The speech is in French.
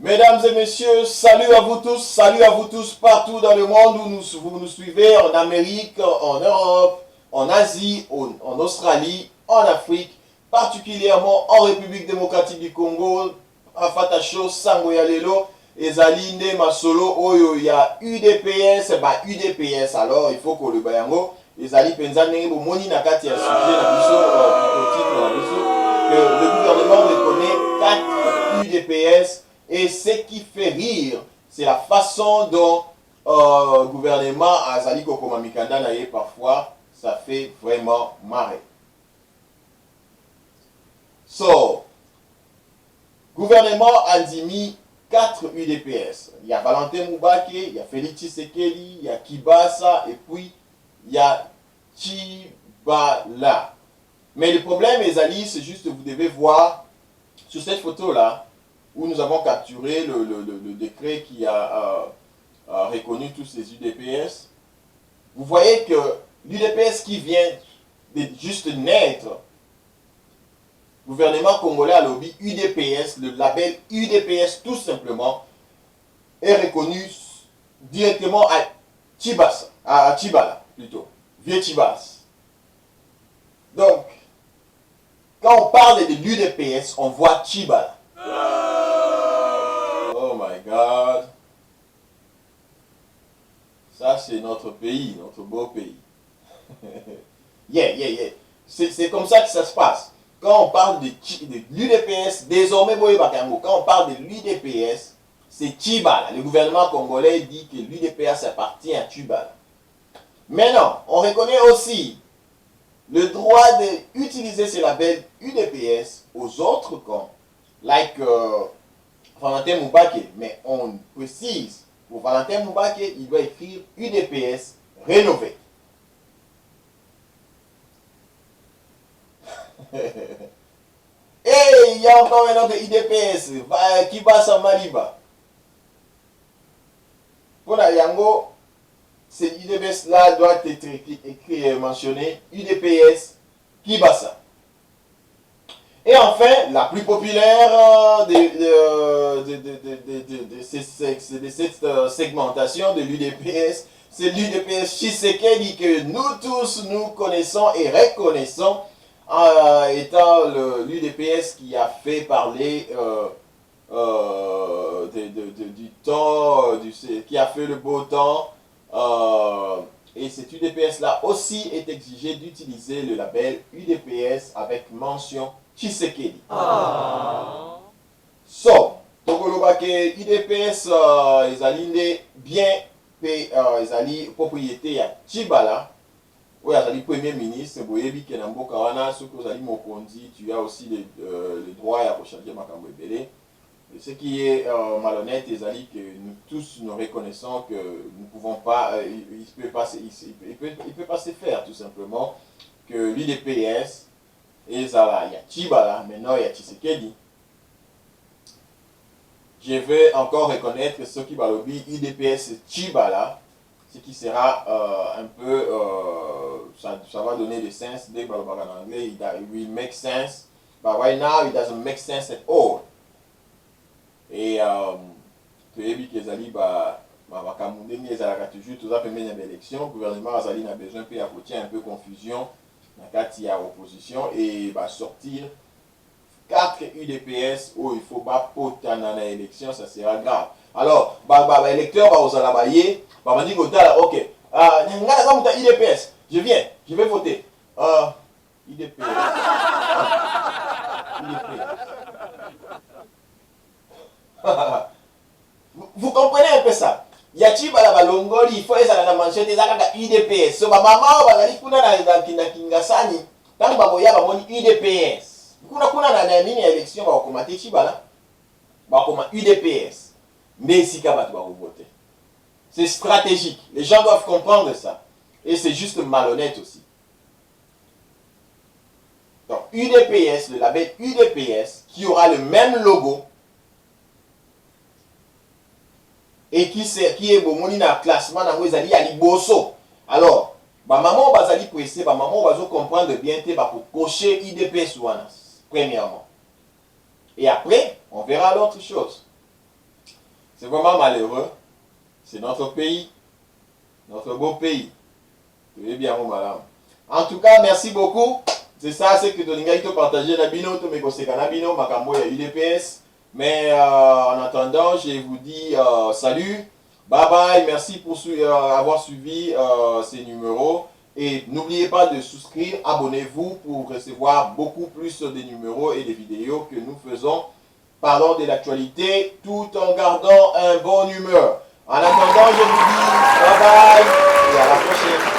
Mesdames et messieurs, salut à vous tous partout dans le monde où vous nous suivez, en Amérique, en Europe, en Asie, en Australie, en Afrique, particulièrement en République démocratique du Congo, à Fatacho, Sangoya Lelo, ezali nde masolo oyo ya UDPS, UDPS alors il faut que le bayango ezali penza ndenge bomoni na kati ya sujet na biso titre na biso que le gouvernement reconnaît 4 UDPS. Et ce qui fait rire, c'est la façon dont le gouvernement Azali Kokoma Mikanda naye parfois, ça fait vraiment marrer. So, gouvernement a mis 4 UDPS. Il y a Valentin Moubake, il y a Félix Tshisekedi, il y a Kibasa et puis il y a Tshibala. Mais le problème, Ezali, c'est juste que vous devez voir sur cette photo-là, où nous avons capturé le décret qui a reconnu tous ces UDPS. Vous voyez que l'UDPS qui vient de juste naître, gouvernement congolais à lobby UDPS, le label UDPS tout simplement, est reconnu directement à Tshibasa, à Tshibala plutôt, vieux Tshibas. Donc, quand on parle de l'UDPS, on voit Tshibala. Oh my God. Ça, c'est notre pays, notre beau pays. Yeah. C'est comme ça que ça se passe. Quand on parle de l'UDPS, désormais, quand on parle de l'UDPS, c'est Tshibala. Le gouvernement congolais dit que l'UDPS appartient à Tshibala. Maintenant, on reconnaît aussi le droit d'utiliser ce label UDPS aux autres camps, like Valentin Moubake, mais on précise, pour Valentin Moubake, il doit écrire UDPS rénové. Et il y a encore un autre UDPS, Kibasa Maliba. Pour la Yango, ce UDPS-là doit être écrit, mentionné, UDPS Kibasa. Et enfin, la plus populaire de cette segmentation de l'UDPS, c'est l'UDPS Tshisekedi que nous tous nous connaissons et reconnaissons étant l'UDPS qui a fait parler du temps, qui a fait le beau temps. Et cet UDPS-là aussi est exigé d'utiliser le label UDPS avec mention Tshisekedi. So, Togolobake UDPS ezali bien ezali propriété ya Tshibala, où ezali premier ministre, boyebi ke na mboka wana soki ozali mokonzi, tu as aussi le droit à recharger makambo ebele. Ce qui est malhonnête, ezali que nous tous nous reconnaissons que nous ne pouvons pas, il peut pas se faire tout simplement que l'UDPS ezala ya Tshibala, maintenant il y a Tshisekedi. Je vais encore reconnaître ce qui va lobby UDPS Tshibala, ce qui sera un peu, ça va donner du sens dès que en anglais, it will make sense, but right now it doesn't make sense at all. Et toyebi kezali makambo ndenge ezalaka toujours toza pembeni ya baélection, gouvernement azali na besoin mpe ya kotia un peu confusion na kati ya opposition et sortir 4 UDPS où il faut potana na élection, ça sera grave. Alors électeur bazala baye bandi kotala ok ngana za muta UDPS, je vais voter UDPS. Vous comprenez un peu ça? Yachi bala balongoli, il faut ezala na manchete ezaka UDPS. So mama bazali kuna na Kingasani, tant baboya bamoni UDPS. Kuna na nini ya élection ba komate Tshibala, ba koma UDPS. Mais si ka bato ba voter. C'est stratégique. Les gens doivent comprendre ça. Et c'est juste malhonnête aussi. Donc UDPS, le label UDPS qui aura le même logo et qui est bomoni na classement na ezali ya liboso. Alors, maman bazali pressé, maman bazo comprendre bien te ba cocher UDPS wana premièrement. Et après, on verra l'autre chose. C'est vraiment malheureux. C'est notre pays, notre beau pays. Tu es bien, mon madame. En tout cas, merci beaucoup. C'est ça, c'est que Toninga te partager Nabino, to me koseka Nabino, Makambo et UDPS. Mais en attendant, je vous dis salut, bye bye, merci pour avoir suivi ces numéros. Et n'oubliez pas de souscrire, abonnez-vous pour recevoir beaucoup plus de numéros et des vidéos que nous faisons. Parlons de l'actualité tout en gardant un bon humeur. En attendant, je vous dis bye bye et à la prochaine.